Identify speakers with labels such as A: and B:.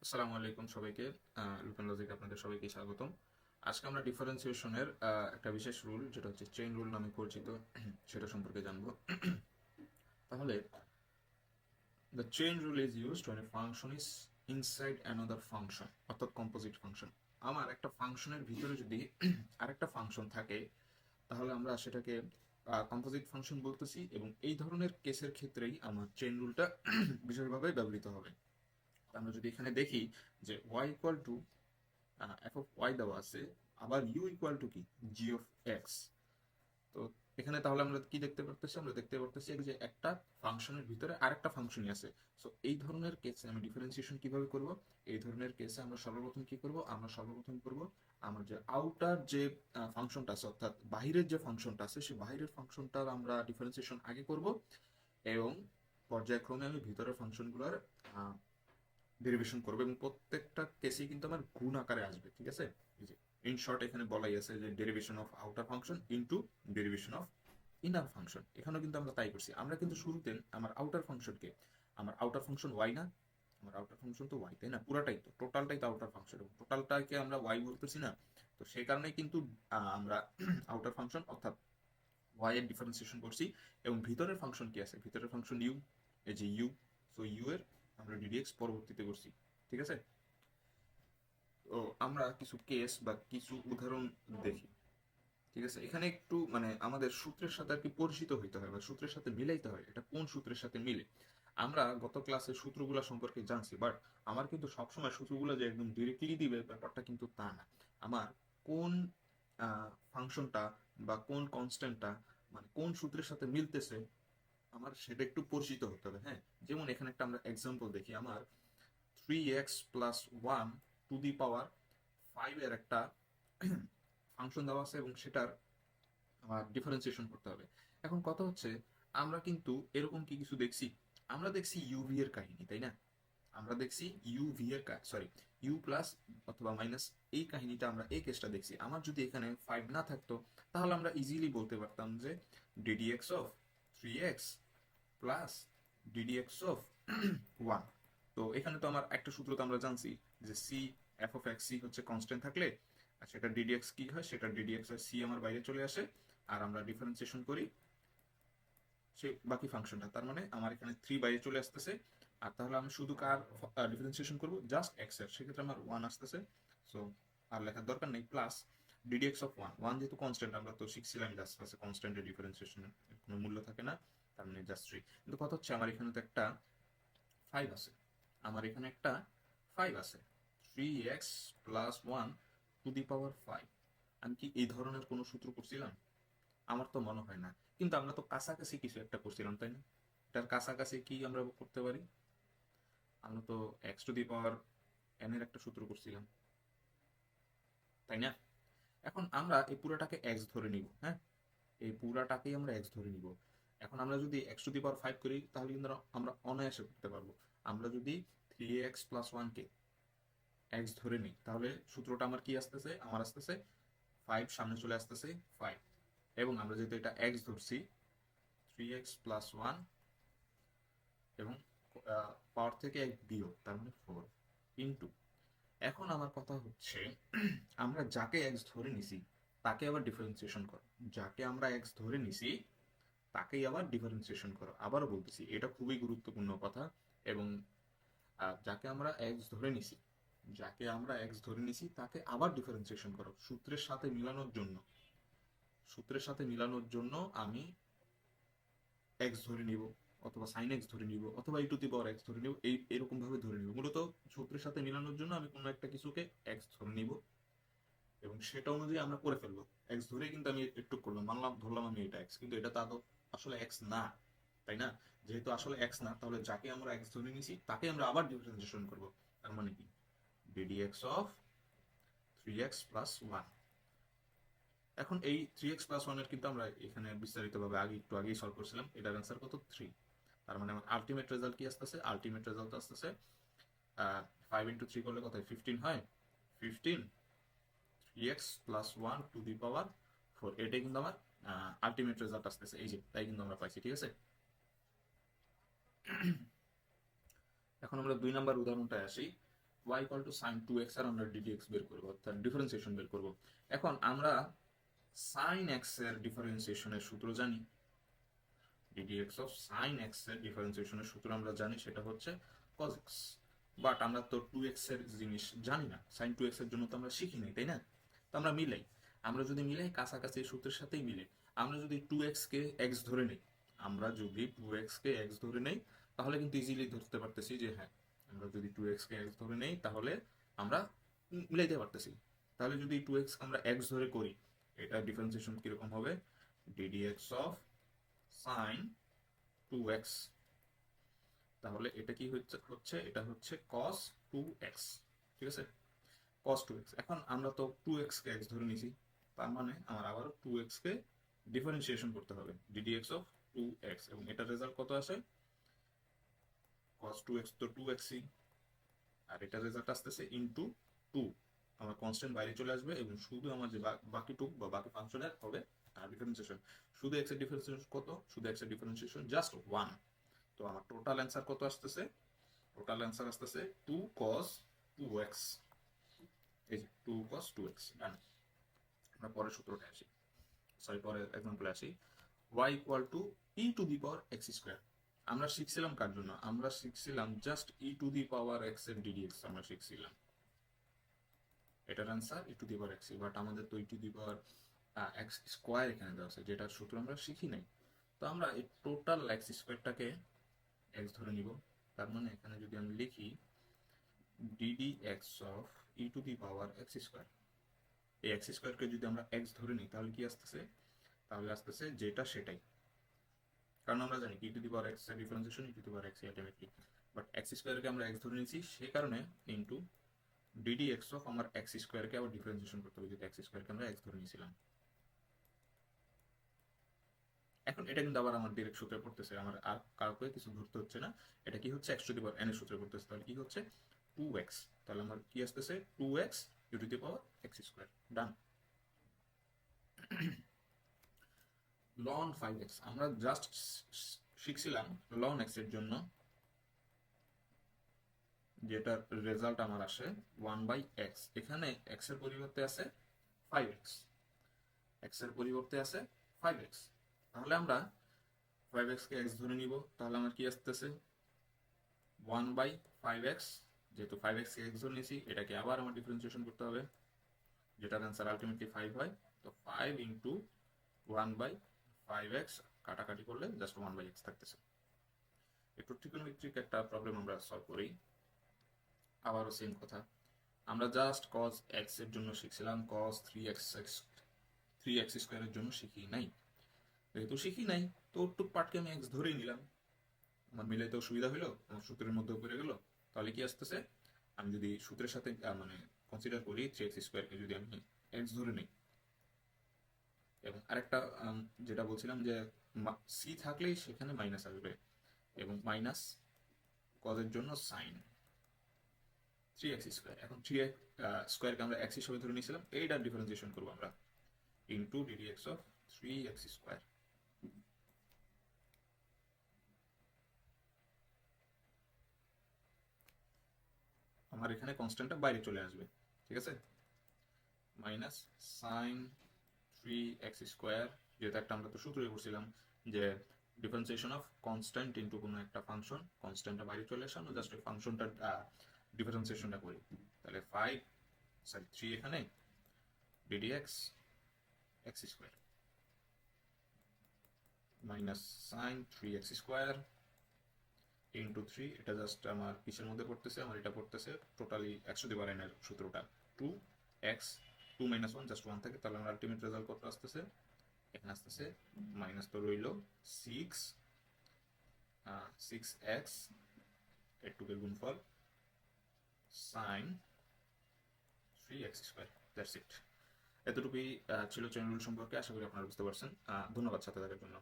A: আসসালামু আলাইকুম সবাইকে। লুপেন লজিক আপনাদের সবাইকে স্বাগতম। আজকে আমরা ডিফারেন্সিয়েশনের একটা বিশেষ রুল, যেটা হচ্ছে চেইন রুল নামে পরিচিত, সেটা সম্পর্কে জানবো। তাহলে the chain rule is used when a function is inside another function, অর্থাৎ কম্পোজিট ফাংশন। আমার একটা ফাংশনের ভিতরে যদি আরেকটা ফাংশন থাকে, তাহলে আমরা সেটাকে কম্পোজিট ফাংশন বলতেছি, এবং এই ধরনের কেসের ক্ষেত্রেই আমার চেইন রুলটা বিশেষভাবে ব্যবহৃত হবে। আমরা যদি এখানে দেখি যে y equal to F of Y দেওয়া আছে, আবার ইউ ইকুয়াল টু কি জি অফ এক্স। তো এখানে তাহলে আমরা কি দেখতে পারতেছি? আমরা দেখতে পারতেছি যে একটা ফাংশনের ভিতরে আরেকটা ফাংশনই আছে। সো এই ধরনের কেসে আমি ডিফারেন্সিয়েশন কিভাবে করব? এই ধরনের কেসে আমরা সর্বপ্রথম কি করব? আমরা সর্বপ্রথম করব আমার যে আউটার যে ফাংশনটা আছে, অর্থাৎ বাহিরের যে ফাংশনটা আছে, সেই বাহিরের ফাংশনটার আমরা ডিফারেন্সিয়েশন আগে করব, এবং পর্যায়ক্রমে আমি ভিতরের ফাংশনগুলোর ডেরিভেশন করবো, এবং প্রত্যেকটা কেসেই কিন্তু আমার গুণ আকারে আসবে। ঠিক আছে? ইন শর্ট এখানে বলাই আছে যে derivation of outer function into derivation of inner function. এখানেও কিন্তু আমরা তাই করছি। আমরা কিন্তু শুরুতে আমার আউটার ফাংশনকে, আমার আউটার ফাংশন ওয়াই না, আমার আউটার ফাংশন তো ওয়াই, তাই না? পুরাটাই তো, টোটালটাই তো আউটার ফাংশন, এবং টোটালটাকে আমরা ওয়াই বলতেছি না। তো সেই কারণেই কিন্তু আমরা আউটার ফাংশন অর্থাৎ ওয়াই এর ডিফারেন্সিয়েশন করছি। এবং ভিতরের ফাংশন কি আছে? ভিতরের ফাংশন ইউ, এই যে ইউ। সো ইউ এর আমরা ডিডিএক্স পরবর্তীতে করছি। ঠিক আছে? তো আমরা কিছু কেস বা কিছু উদাহরণ দেখি। ঠিক আছে? এখানে একটু মানে আমাদের সূত্রের সাথে আর কি পরিচিত হইতে হয়, বা সূত্রের সাথে মিলাইতে হয়, এটা কোন সূত্রের সাথে মিলে। আমরা গত ক্লাসে সূত্রগুলো সম্পর্কে জানছি, বাট আমার কিন্তু সবসময় সূত্রগুলো যে একদম ডিরেক্টলি দিবে ব্যাপারটা কিন্তু তা না। আমার কোন ফাংশনটা বা কোন কনস্ট্যান্টটা মানে কোন সূত্রের সাথে মিলতেছে, আমার সেটা একটু পরিচিত হতে হবে। হ্যাঁ, যেমন এখানে একটা আমরা এক্সাম্পল দেখি। আমার 3x প্লাস 1 টু দি পাওয়ার 5 এর একটা ফাংশন দেওয়া আছে, এবং সেটার আমার ডিফারেন্সিয়েশন করতে হবে। এখন কথা হচ্ছে, আমরা কিন্তু এরকম কি কিছু দেখছি? আমরা দেখছি ইউভি এর কাহিনী, তাই না? আমরা দেখছি ইউভি এর সরি, ইউ প্লাস অথবা মাইনাস, এই কাহিনীটা আমরা এই কেসটা দেখছি। আমার যদি এখানে 5 না থাকতো, তাহলে আমরা ইজিলি বলতে পারতাম যে ddx of 3x plus ddx of 1। তো এখানে তো আমার একটা সূত্র তো আমরা জানছি যে C F of X C হচ্ছে কনস্ট্যান্ট থাকলে, আর সেটা ডিডিএক্স কি হয়, সেটা ডিডিএক্স হয় সি আমার বাইরে চলে আসে, আর আমরা ডিফারেন্সিয়েশন করি সে বাকি ফাংশনটা। তার মানে আমার এখানে 3 বাইরে চলে আসতেছে। আর তাহলে আমি শুধু কার ডিফারেন্সিয়েশন করব? জাস্ট এক্স এর। সেক্ষেত্রে আমার 1 আসতেছে। সো আর লেখার দরকার নেই। প্লাস ডিডিএক্স অফ 1, 1 যেহেতু কনস্ট্যান্ট, আমরা তো শিখছিলাম জাস্ট আছে কনস্ট্যান্টের ডিফারেন্সিয়েশনের কোনো মূল্য থাকে না, তার মানে জাস্ট 3। কিন্তু কথা হচ্ছে, আমার এখানে তো একটা 5 আছে, আমার এখানে একটা 5 আছে। 3x প্লাস 1 টু দি পাওয়ার 5। আমি কি এই ধরনের কোনো সূত্র করছিলাম? আমার তো মনে হয় না। কিন্তু আমরা তো কাছাকাছি কিছু একটা করছিলাম, তাই না? এটার কাছাকাছি কি আমরা করতে পারি? আমরা তো x two the power N এর একটা সূত্র করছিলাম, তাই না? এখন আমরা এই পুরাটাকে এক্স ধরে নিব। হ্যাঁ, এই পুরাটাকেই আমরা এক্স ধরে নিব। এখন আমরা যদি এক্স টু দি পাওয়ার 5 করি, তাহলে কিন্তু আমরা অনায়াসে করতে পারবো। আমরা যদি 3x প্লাস 1 কে এক্স ধরে নিই, তাহলে সূত্রটা আমার কি আসতেছে? আমার আসতেছে 5, সামনে চলে আসতেছে 5। এবং আমরা যেহেতু এটা এক্স ধরছি, 3x প্লাস 1, এবং পাওয়ার থেকে এক বিয়োগ, তার মানে 4 ইন্টু। এখন আমার কথা হচ্ছে, আমরা যাকে এক্স ধরে নিছি তাকে আবার ডিফারেন্সিয়েশন করো। যাকে আমরা এক্স ধরে নিছি তাকেই আবার ডিফারেন্সিয়েশন করো। আবারও বলতেছি, এটা খুবই গুরুত্বপূর্ণ কথা। এবং যাকে আমরা এক্স ধরে নিছি, যাকে আমরা এক্স ধরে নিছি তাকে আবার ডিফারেন্সিয়েশন করো সূত্রের সাথে মিলানোর জন্য। সূত্রের সাথে মিলানোর জন্য আমি এক্স ধরে নিব, অথবা সাইন এক্স ধরে নিব, অথবা ই টু দি পাওয়ার এক্স ধরে নিব, এই এরকম ভাবে ধরে নিব। মূলত সূত্রের সাথে মিলানোর জন্য আমি কোনো একটা কিছুকে এক্স ধরে নিব, এবং সেটা অনুযায়ী আমরা করে ফেলবো। এক্স ধরে কিন্তু আমি একটু করলাম, মানলাম, ধরলাম আমি এটা এক্স, কিন্তু এটা তো আদৌ আসলে এক্স না, তাই না? যেহেতু আসলে এক্স না, তাহলে যাকে আমরা এক্স ধরে নিছি তাকে আমরা আবার ডিফারেন্সিয়েশন করব। তার মানে কি? Ddx of 3x plus 1। এখন এই 3x প্লাস 1 এর কিন্তু আমরা এখানে বিস্তারিতভাবে আগে একটু আগেই সলভ করছিলাম। এটার অ্যান্সার কত? 3। তার মানে আমার আলটিমেট রেজাল্ট কি আসতেছে? আলটিমেট রেজাল্ট আসতেছে 5 ইন্টু 3 করলে কত হয়? 15 হয়। 15 3x প্লাস 1 টু দি পাওয়ার 4, এটাই কিন্তু আমার আলটিমেট রেজাল্ট আসতেছে। এই যে তাই কিন্তু আমরা পাইছি। ঠিক আছে? এখন আমরা 2 নাম্বার উদাহরণটায় আসি। y equal to sine 2x আর আমরা ddx বের করব, অর্থাৎ ডিফারেন্সিয়েশন বের করব। এখন আমরা সাইন x এর ডিফারেন্সিয়েশনের সূত্র জানি, ddx অফ সাইন x এর ডিফারেন্সিয়েশনের সূত্র আমরা জানি, সেটা হচ্ছে cos x। বাট আমরা তো 2x এর জিনিস জানি না, সাইন 2x এর জন্য তো আমরা শিখি নাই, তাই না? তো আমরা মিলাই, আমরা যদি মিলাই কাছাকাছি সূত্রের সাথেই মিলে, আমরা যদি 2x কে x ধরে নেই, আমরা যদি 2x কে x ধরে নেই, তাহলে কিন্তু ইজিলি ধরতে পারতেছি যে হ্যাঁ, আমরা যদি 2x কে x ধরে নেই তাহলে আমরা মিলাইতে পারতেছি। তাহলে যদি 2x আমরা x ধরে করি, এটা ডিফারেন্সিয়েশন কিরকম হবে, ddx অফ সাইন 2x, তাহলে এটা কি হচ্ছে এটা হচ্ছে cos 2x, ঠিক আছে, cos 2x। এখন আমরা তো 2x কে x ধরে নিয়েছি, তার মানে আমার আবার 2x কে ডিফারেন্সিয়েশন করতে হবে, ddx অফ 2x, এবং এটার রেজাল্ট কত আসে, cos 2x তো 2x ই, আর এটার রেজাল্ট আসতেছে ইনটু 2, আমার কনস্ট্যান্ট বাইরে চলে আসবে এবং শুধু আমার যে বাকি টুক বা বাকি ফাংশনের হবে ডিফারেন্সিয়েশন। শুধু x এর ডিফারেন্সিয়েশন কত, শুধু x এর ডিফারেন্সিয়েশন জাস্ট 1। তো আমার টোটাল অ্যান্সার কত আসতেছে, টোটাল অ্যান্সার আসতেছে 2 cos 2x, এই যে 2 cos 2x। ডান। আমরা পরের সূত্রটা আসি, পরের এক্সাম্পলে আসি, y equal to e to the power x square. আমরা শিখছিলাম কার জন্য, আমরা শিখছিলাম just e to the power x এর ddx আমরা শিখছিলাম, এটার answer e to the power x, but আমাদের তো e to the power x square এখানে দেওয়া আছে, যেটার সূত্র আমরা শিখি নাই। তো আমরা এই টোটাল x স্কয়ারটাকে x ধরে নিব, তার মানে এখানে যদি আমি লিখি ddx of e to the power x square, এই x স্কয়ারকে যদি আমরা x ধরে নিই তাহলে কি আসতেছে, তাহলে আসতেছে যেটা সেটাই, কারণ আমরা জানি e to the power x এর differentiation e to the power x ultimately, but x স্কয়ারকে আমরা x ধরে নিয়েছি, সেই কারণে ইনটু ddx অফ আমার x স্কয়ারকে আবার ডিফারেন্সিয়েশন করতে হবে, যদি x স্কয়ারকে আমরা x ধরে নিয়েছিলাম। এখন এটা কিন্তু আবার আমার ডিরেক্ট সূত্রে পড়তেছে, আমার আর কাউকে কিছু ধরতে হচ্ছে না, এটা কি হচ্ছে x two the power n এর সূত্রে পড়তেছে, তাহলে কি হচ্ছে 2x, তাহলে আমার কি আসতেছে 2x e to the power x square. Done. ln 5x আমরা জাস্ট শিখছিলাম ln x এর জন্য, যেটার রেজাল্ট আমার আসে 1/x, এখানে x এর পরিবর্তে আছে 5x, x এর পরিবর্তে আছে 5x, তাহলে আমরা 5x কে x ধরে নিব, তাহলে আমার কি আসতেছে 1/5x, যেহেতু 5x কে x ধরে নিয়েছি, এটাকে আবার আমার ডিফারেন্সিয়েশন করতে হবে, যেটার অ্যান্সার আলটিমেটলি 5 হয়। তো 5 ইন্টু 1/5x কাটাকাটি করলে জাস্ট 1/x থাকতেছে। একটু ট্রিগোনোমেট্রিক একটা প্রবলেম আমরা সলভ করি, আবারও সেম কথা, আমরা জাস্ট cos x এর জন্য শিখছিলাম, cos 3x স্কয়ারের জন্য শিখি নাই, যেহেতু শিখি নাই তো ওটুক পার্টকে আমি x ধরেই নিলাম, আমার মিলাইতেও সুবিধা হলো, আমার সূত্রের মধ্যে পড়ে গেল। তাহলে কি আসতেছে, আমি যদি সূত্রের সাথে মানে কনসিডার করি 3x স্কয়ারকে যদি আমি x ধরে নিই, এবং আরেকটা যেটা বলছিলাম যে c থাকলেই সেখানে মাইনাস আসবে, এবং মাইনাস cos এর জন্য সাইন 3x স্কয়ার, এখন 3x স্কয়ারকে আমরা x হিসেবে ধরে নিয়েছিলাম, এইটার ডিফারেন্সিয়েশন করবো আমরা into ddx of 3x square. আমার এখানে কনস্ট্যান্টটা বাইরে চলে আসবে, ঠিক আছে, মাইনাস সাইন 3x স্কয়ার, যেটা একটা আমরা তো সূত্রই করছিলাম যে ডিফারেন্সিয়েশন অফ কনস্ট্যান্ট ইনটু কোনো একটা ফাংশন, কনস্ট্যান্টটা বাইরে চলে আসে, আমরা জাস্ট ওই ফাংশনটা ডিফারেন্সিয়েশনটা করি, তাহলে 3 এখানে ddx x square minus sine 3x square into 3, এটা জাস্ট আমার কিসের মধ্যে পড়তেছে, আমার এটা পড়তেছে টোটালি 100 এর সূত্রটা, 2x 2 - 1 জাস্ট 1 থাকে, তাহলে আমার আলটিমেট রেজাল্ট কত আসতেছে, এখানে আসতেছে মাইনাস তো রইল 6x এর গুণফল sign 3x square. That's it. এতটুকুই ছিল চেইন রুল সম্পর্কে, আশা করি আপনারা বুঝতে পারছেন। ধন্যবাদ সাথে থাকার জন্য।